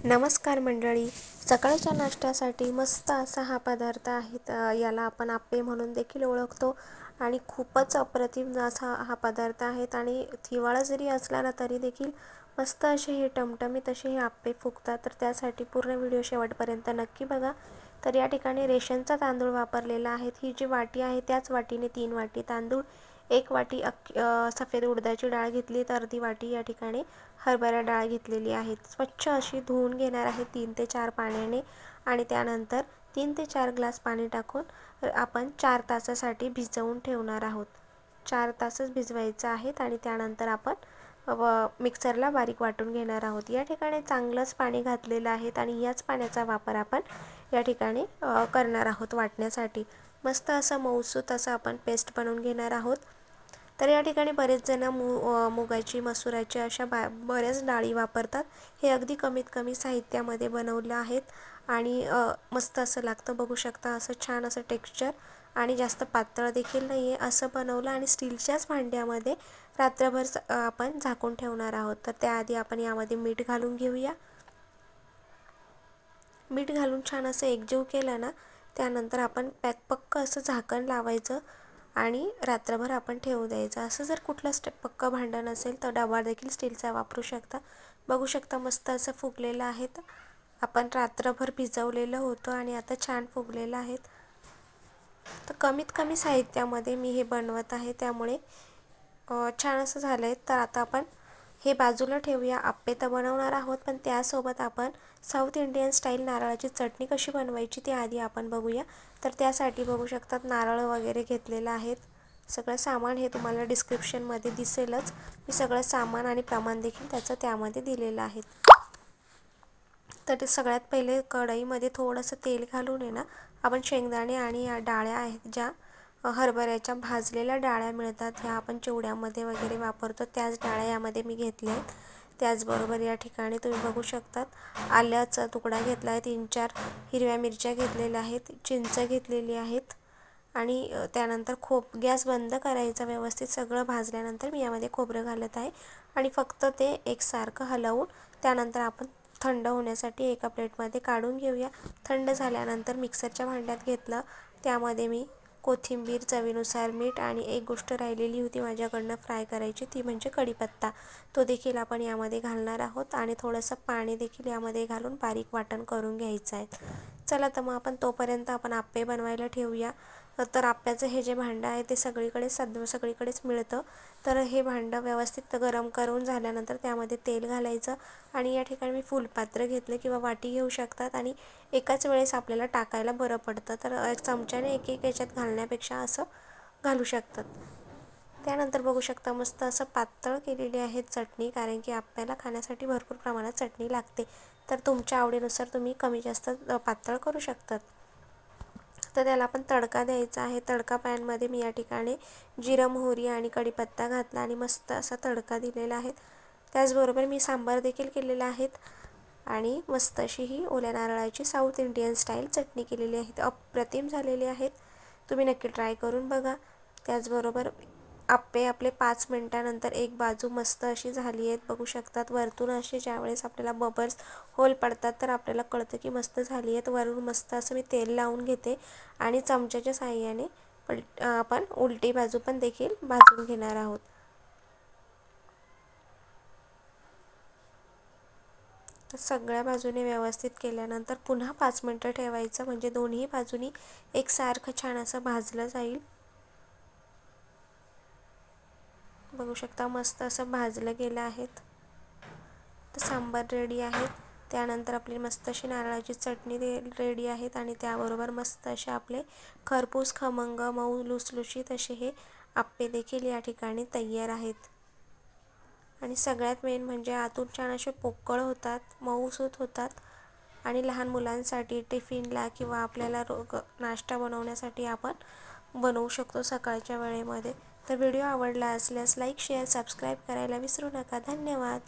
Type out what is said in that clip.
नमस्कार मंडळी, सकाळच्या नाश्त्यासाठी मस्त असा हा पदार्थ आहे. याला आपण आप्पे म्हणून देखील ओळखतो आणि खूपच अप्रतिम असा हा पदार्थ आहे. आणि हिवाळा जरी असला ना तरी देखील मस्त असे हे टमटमीत असे हे आप्पे फुगतात. तर त्यासाठी पूर्ण व्हिडिओ शेवटपर्यंत नक्की बघा. तर या ठिकाणी रेशनचा तांदूळ वापरलेला आहे. ही जी वाटी आहे त्याच वाटीने 3 वाटी तांदूळ, 1 वाटी सफेद उडदाची डाळ घेतली, तर अर्धी वाटी या ठिकाणी हरभरा डाळ घेतलेली आहे. स्वच्छ अशी धुवून घेणार आहे 3 ते 4 पाण्याने आणि त्यानंतर 3 ते 4 ग्लास पाणी टाकून आपण 4 तासासाठी भिजवून ठेवणार आहोत. 4 तासच भिजवायचं आहेत आणि त्यानंतर आपण मिक्सरला बारीक वाटून घेणार आहोत. या ठिकाणी चांगलंच पाणी घातलेलं आहे आणि याच पाण्याचा वापर आपण या ठिकाणी करणार आहोत वाटण्यासाठी. मस्त असं मऊसूत असं आपण पेस्ट बनवून घेणार आहोत. तर या ठिकाणी बरेच जण मुगाची, मसुराची अशा बऱ्याच डाळी वापरतात. हे अगदी कमीत कमी साहित्यामध्ये बनवलं आहेत आणि मस्त असं लागतं. बघू शकता असं छान असं टेक्स्चर आणि जास्त पातळ देखील नाही आहे असं बनवलं आणि स्टीलच्याच भांड्यामध्ये रात्रभर आपण झाकून ठेवणार आहोत. तर त्याआधी आपण यामध्ये मीठ घालून घेऊया. मीठ घालून छान असं एकजीव केलं ना, त्यानंतर आपण पक्क असं झाकण लावायचं आणि रात्रभर आपण ठेवू द्यायचं. असं जर कुठलं पक्का भांडं नसेल तर डबा देखील स्टीलचा वापरू शकता. बघू शकता मस्त असं फुगलेलं आहे. आपण रात्रभर भिजवलेलं होतं आणि आता छान फुगलेलं आहे. तर कमीत कमी साहित्यामध्ये मी हे बनवत आहे, त्यामुळे छान असं झालं आहे. तर आता आपण हे बाजूला ठेवूया. आप्पे तर बनवणार आहोत, पण त्यासोबत आपण साऊथ इंडियन स्टाईल नारळाची चटणी कशी बनवायची ते आधी आपण बघूया. तर त्यासाठी बघू शकतात नारळ वगैरे घेतलेलं आहेत. सगळं सामान हे तुम्हाला डिस्क्रिप्शनमध्ये दिसेलच. मी सगळं सामान आणि प्रमाण देखील त्याचं त्यामध्ये दिलेलं आहे. तर ते सगळ्यात पहिले कढईमध्ये थोडंसं तेल घालून आहे ना, आपण शेंगदाणे आणि डाळ्या आहेत ज्या हरभऱ्याच्या भाजलेल्या डाळ्या मिळतात, ह्या आपण चिवड्यामध्ये वगैरे वापरतो त्याच डाळ्या यामध्ये मी घेतल्या आहेत. त्याचबरोबर या ठिकाणी तुम्ही बघू शकतात आल्याचा तुकडा घेतला आहे, 3-4 हिरव्या मिरच्या घेतलेल्या आहेत, चिंच घेतलेली आहेत आणि त्यानंतर गॅस बंद करायचा. व्यवस्थित सगळं भाजल्यानंतर मी यामध्ये खोबरं घालत आहे आणि फक्त ते एकसारखं हलवून त्यानंतर आपण थंड होण्यासाठी एका प्लेटमध्ये काढून घेऊया. थंड झाल्यानंतर मिक्सरच्या भांड्यात घेतलं, त्यामध्ये मी कोथिंबीर, चवीनुसार मीठ आणि एक गोष्ट राहिलेली होती माझ्याकडनं फ्राय करायची, ती म्हणजे कढीपत्ता. तो देखील आपण यामध्ये घालणार आहोत आणि थोडंसं पाणी देखील यामध्ये घालून बारीक वाटण करून घ्यायचं आहे. चला तर मग आपण तोपर्यंत आपण आप्पे बनवायला ठेवूया. तर आप्प्याचं हे जे भांडं आहे ते सगळीकडेच मिळतं. तर हे भांडं व्यवस्थित गरम करून झाल्यानंतर त्यामध्ये तेल घालायचं आणि या ठिकाणी मी फुलपात्र घेतलं किंवा वाटी घेऊ शकतात आणि एकाच वेळेस आपल्याला टाकायला बरं पडतं. तर चमच्याने एक याच्यात घालण्यापेक्षा असं घालू शकतात. त्यानंतर बघू शकता मस्त असं पातळ केलेली आहे चटणी, कारण की आप्याला खाण्यासाठी भरपूर प्रमाणात चटणी लागते. तर तुमच्या आवडीनुसार तुम्ही कमी जास्त पातळ करू शकतात. तर त्याला आपण तडका द्यायचा आहे. तडका पॅनमध्ये मी या ठिकाणी जिरं, मोहरी आणि कढीपत्ता घातला आणि मस्त असा तडका दिलेला आहे. त्याचबरोबर मी सांबार देखील केलेला आहे आणि मस्त अशी ही ओल्या नारळाची साऊथ इंडियन स्टाईल चटणी केलेली आहे. अप्रतिम झालेली आहेत. तुम्ही नक्की ट्राय करून बघा. त्याचबरोबर आप्पे आपले 5 मिनिटानंतर एक बाजू मस्त अशी झाली आहेत. बघू शकतात वरतून असे ज्यावेळेस आपल्याला बबल्स होल पडतात तर आपल्याला कळतं की मस्त झाली आहेत. वरून मस्त असं मी तेल लावून घेते आणि चमच्याच्या साहाय्याने आपण उलटी बाजू पण देखील भाजून घेणार आहोत. तर सगळ्या बाजूने व्यवस्थित केल्यानंतर पुन्हा 5 मिनिटं ठेवायचं, म्हणजे दोन्ही बाजूनी एकसारखं छान असं भाजलं जाईल. बघू शकता मस्त असं भाजलं गेलं आहे. तर सांबार रेडी आहे. त्यानंतर आपली मस्त अशी नारळाची चटणी रेडी आहेत आणि त्याबरोबर मस्त असे आपले खरपूस, खमंग, मऊ, लुसलुशीत असे हे आप्पे देखील या ठिकाणी तयार आहेत. आणि सगळ्यात मेन म्हणजे आतून छान असे पोकळ होतात, मऊसूत होतात आणि लहान मुलांसाठी टिफिनला किंवा आपल्याला नाश्ता बनवण्यासाठी आपण बनवू शकतो सकाळच्या वेळेमध्ये. तर व्हिडिओ आवडला असल्यास लाईक, शेअर, सबस्क्राईब करायला विसरू नका. धन्यवाद.